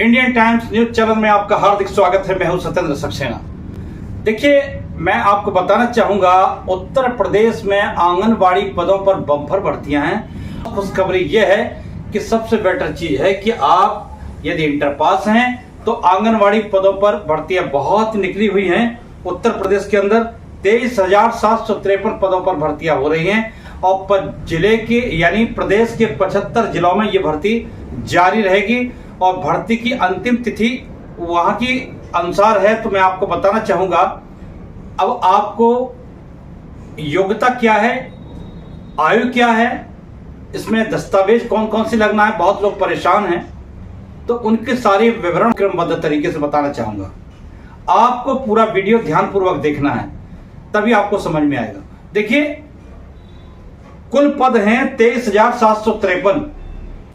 Indian times news channel में आपका हार्दिक स्वागत है। मैं हूं सत्येंद्र सक्सेना। देखिए, मैं आपको बताना चाहूंगा, उत्तर प्रदेश में आंगनबाड़ी पदों पर बम्पर भर्तियां हैं। खुशखबरी यह है कि सबसे बेटर चीज है कि आप यदि इंटर पास हैं तो आंगनबाड़ी पदों पर भर्तियां बहुत निकली हुई हैं। उत्तर प्रदेश के अंदर 23,753 पदों पर भर्तियां हो रही हैं और जिले के यानी प्रदेश के 75 जिलों में ये भर्ती जारी रहेगी और भर्ती की अंतिम तिथि वहां की अनुसार है। तो मैं आपको बताना चाहूंगा, अब आपको योग्यता क्या है, आयु क्या है, इसमें दस्तावेज कौन कौन से लगना है, बहुत लोग परेशान हैं, तो उनके सारे विवरण क्रमबद्ध तरीके से बताना चाहूंगा। आपको पूरा वीडियो ध्यानपूर्वक देखना है, तभी आपको समझ में आएगा। देखिए, कुल पद हैं 23,753।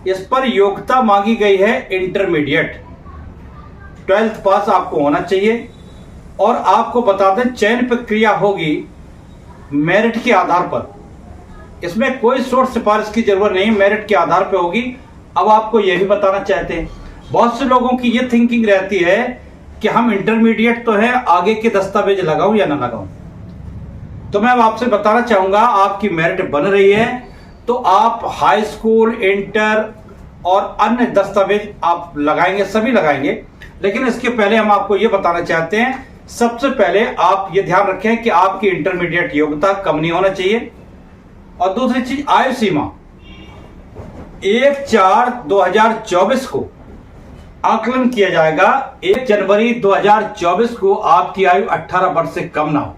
इस पर योग्यता मांगी गई है इंटरमीडिएट, 12th पास आपको होना चाहिए। और आपको बता दें, चयन प्रक्रिया होगी मेरिट के आधार पर। इसमें कोई सोर्स सिफारिश की जरूरत नहीं, मेरिट के आधार पर होगी। अब आपको यह भी बताना चाहते हैं, बहुत से लोगों की यह थिंकिंग रहती है कि हम इंटरमीडिएट तो है, आगे के दस्तावेज लगाऊं या ना लगाऊं। तो मैं अब आपसे बताना चाहूंगा, आपकी मेरिट बन रही है तो आप हाई स्कूल, इंटर और अन्य दस्तावेज आप लगाएंगे, सभी लगाएंगे। लेकिन इसके पहले हम आपको यह बताना चाहते हैं, सबसे पहले आप ये ध्यान रखें कि आपकी इंटरमीडिएट योग्यता कम नहीं होना चाहिए। और दूसरी चीज, आयु सीमा 1/4/2024 को आकलन किया जाएगा। 1 जनवरी 2024 को आपकी आयु 18 वर्ष से कम ना हो।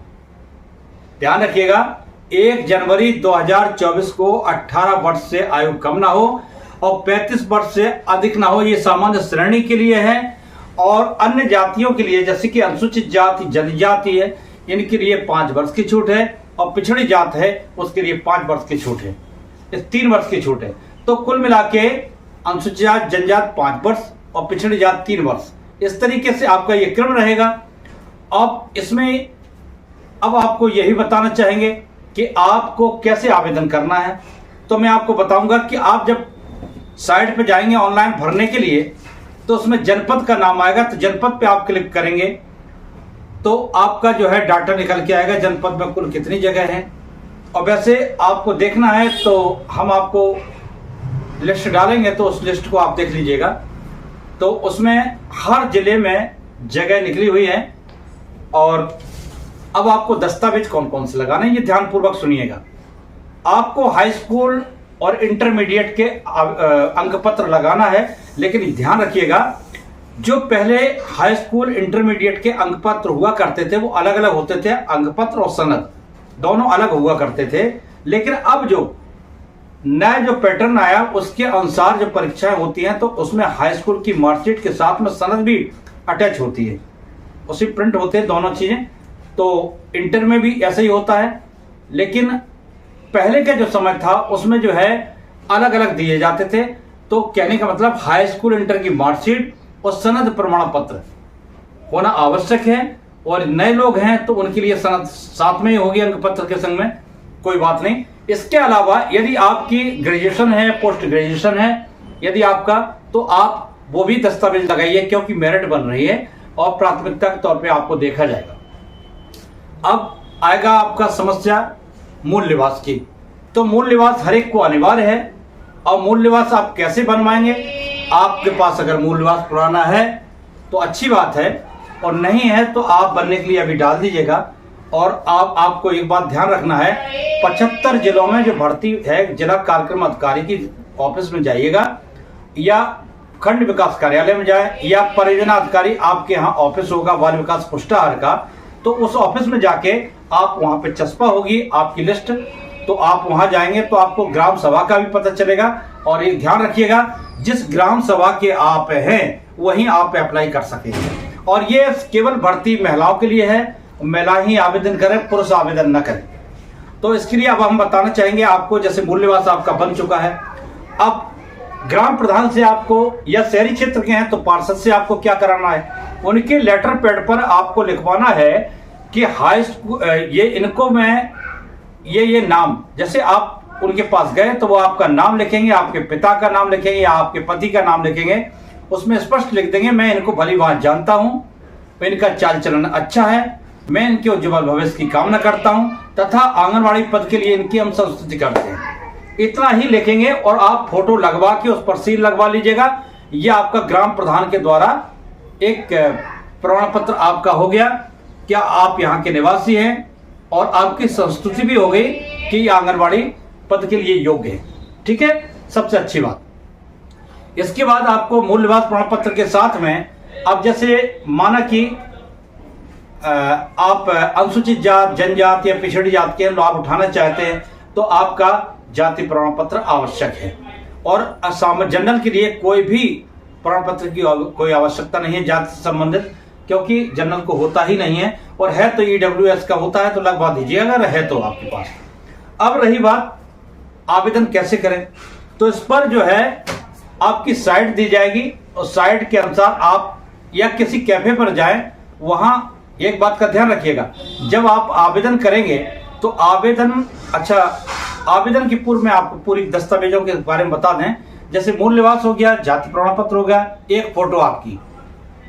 ध्यान रखिएगा, 1 जनवरी 2024 को 18 वर्ष से आयु कम ना हो और 35 वर्ष से अधिक ना हो। ये सामान्य श्रेणी के लिए है और अन्य जातियों के लिए, जैसे कि अनुसूचित जाति, जनजाति है, इनके लिए 5 वर्ष की छूट है और पिछड़ी जात है उसके लिए 5 वर्ष की छूट है। इस 3 वर्ष की छूट है। तो कुल मिला के अनुसूचित जात, जनजात 5 वर्ष और पिछड़ी जात 3 वर्ष। इस तरीके से आपका ये क्रम रहेगा। अब इसमें अब आपको यही बताना चाहेंगे कि आपको कैसे आवेदन करना है। तो मैं आपको बताऊंगा कि आप जब साइट पे जाएंगे ऑनलाइन भरने के लिए, तो उसमें जनपद का नाम आएगा। तो जनपद पे आप क्लिक करेंगे तो आपका जो है डाटा निकल के आएगा, जनपद में कुल कितनी जगह है। और वैसे आपको देखना है तो हम आपको लिस्ट डालेंगे, तो उस लिस्ट को आप देख लीजिएगा। तो उसमें हर जिले में जगह निकली हुई है। और अब आपको दस्तावेज कौन कौन से लगाने, ये ध्यानपूर्वक सुनिएगा। आपको हाई स्कूल और इंटरमीडिएट के अंक पत्र लगाना है। लेकिन ध्यान रखिएगा, जो पहले हाई स्कूल इंटरमीडिएट के अंक पत्र हुआ करते थे वो अलग अलग होते थे। अंक पत्र और सनद दोनों अलग हुआ करते थे। लेकिन अब जो नया जो पैटर्न आया उसके अनुसार जो परीक्षाएं होती हैं, तो उसमें हाई स्कूल की मार्कशीट के साथ में सनद भी अटैच होती है, उसी प्रिंट होते हैं दोनों चीजें। तो इंटर में भी ऐसा ही होता है। लेकिन पहले का जो समय था उसमें जो है अलग अलग दिए जाते थे। तो कहने का मतलब, हाई स्कूल इंटर की मार्कशीट और सनद प्रमाण पत्र होना आवश्यक है। और नए लोग हैं तो उनके लिए सनद साथ में ही होगी अंक पत्र के संग में, कोई बात नहीं। इसके अलावा यदि आपकी ग्रेजुएशन है, पोस्ट ग्रेजुएशन है यदि आपका, तो आप वो भी दस्तावेज लगाइए, क्योंकि मेरिट बन रही है और प्राथमिकता के तौर पर आपको देखा जाएगा। अब आएगा आपका समस्या मूल निवास की। तो मूल निवास हर एक को अनिवार्य है। और मूल निवास आप कैसे बनवाएंगे? आपके पास अगर मूल निवास पुराना है तो अच्छी बात है, और नहीं है तो आप बनने के लिए अभी डाल दीजिएगा। और आपको एक बात ध्यान रखना है, 75 जिलों में जो भर्ती है, जिला कार्यक्रम अधिकारी की ऑफिस में जाइएगा या खंड विकास कार्यालय में जाए या परियोजना अधिकारी आपके यहाँ ऑफिस होगा बाल विकास पुष्टाहार का, तो उस ऑफिस में जाके आप वहां पे चस्पा होगी आपकी लिस्ट, तो आप वहां जाएंगे तो आपको ग्राम सभा का भी पता चलेगा। और ये ध्यान रखिएगा, जिस ग्राम सभा के आप हैं वहीं आप अप्लाई कर सकेंगे। और ये केवल भर्ती महिलाओं के लिए है, महिला ही आवेदन करें, पुरुष आवेदन न करें। तो इसके लिए अब हम बताना चाहेंगे आपको, जैसे मूल निवास आपका बन चुका है, अब ग्राम प्रधान से आपको, या शहरी क्षेत्र के हैं तो पार्षद से आपको क्या कराना है, उनके लेटर पैड पर आपको लिखवाना है कि हाई स्कूल ये इनको मैं ये नाम, जैसे आप उनके पास गए तो वो आपका नाम लिखेंगे, आपके पिता का नाम लिखेंगे या आपके पति का नाम लिखेंगे उसमें स्पष्ट लिख देंगे मैं इनको भली भांति जानता हूं, इनका चाल चलन अच्छा है, मैं इनके उज्ज्वल भविष्य की कामना करता हूं तथा आंगनबाड़ी पद के लिए इनकी हम संस्तुति करते हैं। इतना ही लिखेंगे और आप फोटो लगवा के उस पर सील लगवा लीजिएगा। यह आपका ग्राम प्रधान के द्वारा एक प्रमाण पत्र आपका हो गया, क्या आप यहाँ के निवासी हैं और आपकी संस्तुति भी हो गई कि आंगनबाड़ी पद के लिए योग्य है। ठीक है, सबसे अच्छी बात। इसके बाद आपको मूल निवास प्रमाण पत्र के साथ में, अब जैसे माना कि आप अनुसूचित जात, जनजात या पिछड़ी जात के लाभ उठाना चाहते हैं तो आपका जाति प्रमाण पत्र आवश्यक है। और जनरल के लिए कोई भी प्रमाण पत्र की कोई आवश्यकता नहीं है जाति से संबंधित, क्योंकि जनरल को होता ही नहीं है, और है तो ईडब्ल्यूएस का होता है तो लगवा दीजिए अगर है तो आपके पास। अब रही बात आवेदन कैसे करें, तो इस पर जो है आपकी साइट दी जाएगी और साइट के अनुसार आप या किसी कैफे पर जाएं। वहां एक बात का ध्यान रखिएगा, जब आप आवेदन करेंगे तो आवेदन की पूर्व में आपको पूरी दस्तावेजों के बारे में बता दें। जैसे मूल निवास हो गया, जाति प्रमाण पत्र हो गया, एक फोटो आपकी,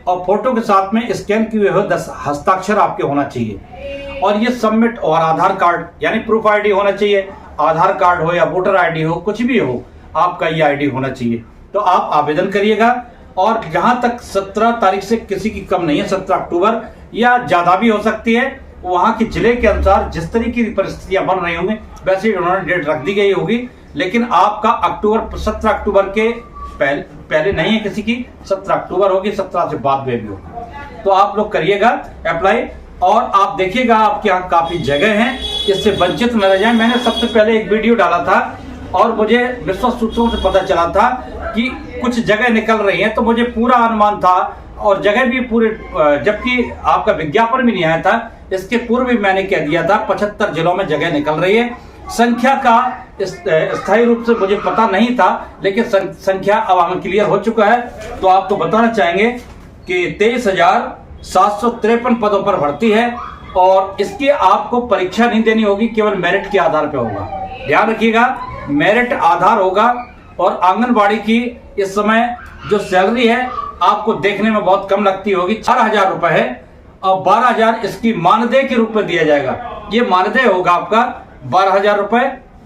और फोटो के साथ में स्कैन किए हुए 10 हस्ताक्षर आपके होना चाहिए, और ये सबमिट, और आधार कार्ड यानी प्रूफ आईडी होना चाहिए। आधार कार्ड हो या वोटर आईडी हो, कुछ भी हो, आपका ये आईडी होना चाहिए। तो आप आवेदन करिएगा, और जहां तक 17 तारीख से किसी की कम नहीं है, 17 अक्टूबर या ज्यादा भी हो सकती है, वहां के जिले के अनुसार जिस तरीके की परिस्थितियां बन रही होंगी वैसे उन्होंने डेट रख दी गई होगी। लेकिन आपका 17 अक्टूबर के पहले नहीं है किसी की, 17 अक्टूबर होगी, 17 से बाद में भी होगी। तो आप लोग करिएगा अप्लाई, और आप देखिएगा आपके यहाँ काफी जगह हैं, इससे वंचित न रह जाए। मैंने सबसे पहले एक वीडियो डाला था और मुझे विश्वस्त सूत्रों से पता चला था कि कुछ जगह निकल रही हैं, तो मुझे पूरा अनुमान था और जगह भी पूरे, जबकि आपका विज्ञापन भी नहीं आया था, इसके पूर्व भी मैंने कह दिया था 75 जिलों में जगह निकल रही है। संख्या का स्थायी रूप से मुझे पता नहीं था, लेकिन संख्या अब हमें क्लियर हो चुका है। तो आपको बताना चाहेंगे कि 23,753 पदों पर भर्ती है, और इसकी आपको परीक्षा नहीं देनी होगी, केवल मेरिट के आधार पर होगा। ध्यान रखिएगा, मेरिट आधार होगा। और आंगनबाड़ी की इस समय जो सैलरी है आपको देखने में बहुत कम लगती होगी, 4,000 रुपए है, और 12,000 इसकी मानदेय के रूप में दिया जाएगा। ये मानदेय होगा आपका 12,000 रुपए,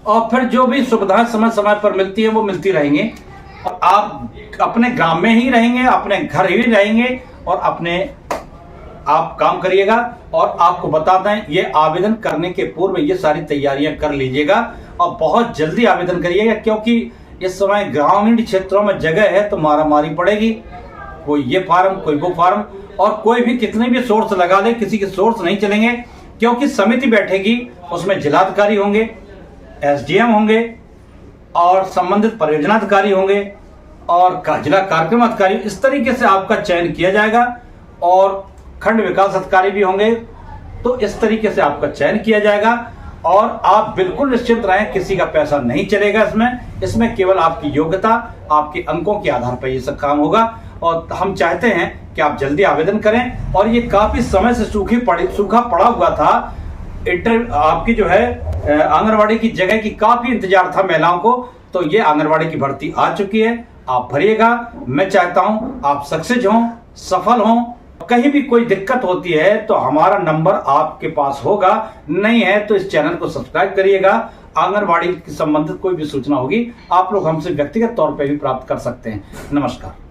और फिर जो भी सुविधाएं समय समय पर मिलती है वो मिलती रहेंगी। और आप अपने ग्राम में ही रहेंगे, अपने घर ही रहेंगे, और आप काम करिएगा। और आपको बता दें, ये आवेदन करने के पूर्व ये सारी तैयारियां कर लीजिएगा, और बहुत जल्दी आवेदन करिएगा, क्योंकि इस समय ग्रामीण क्षेत्रों में जगह है तो मारामारी पड़ेगी, कोई ये फार्म कोई वो फार्म, और कोई भी कितने भी सोर्स लगा दे, किसी के सोर्स नहीं चलेंगे, क्योंकि समिति बैठेगी, उसमें जिलाधिकारी होंगे, एसडीएम होंगे, और संबंधित परियोजना अधिकारी होंगे, और जिला कार्यक्रम अधिकारी। इस तरीके से आपका चयन किया जाएगा, और खंड विकास अधिकारी भी होंगे। तो इस तरीके से आपका चयन किया जाएगा, और आप बिल्कुल निश्चिंत रहें, किसी का पैसा नहीं चलेगा इसमें केवल आपकी योग्यता, आपके अंकों के आधार पर ये सब काम होगा। और हम चाहते हैं कि आप जल्दी आवेदन करें। और ये काफी समय से सूखा पड़ा हुआ था, आपकी जो है आंगनबाड़ी की जगह की काफी इंतजार था महिलाओं को, तो ये आंगनबाड़ी की भर्ती आ चुकी है। आप भरिएगा, मैं चाहता हूं आप सक्सेस हों, सफल हों। कहीं भी कोई दिक्कत होती है तो हमारा नंबर आपके पास होगा, नहीं है तो इस चैनल को सब्सक्राइब करिएगा। आंगनबाड़ी से संबंधित कोई भी सूचना होगी आप लोग हमसे व्यक्तिगत तौर पर भी प्राप्त कर सकते हैं। नमस्कार।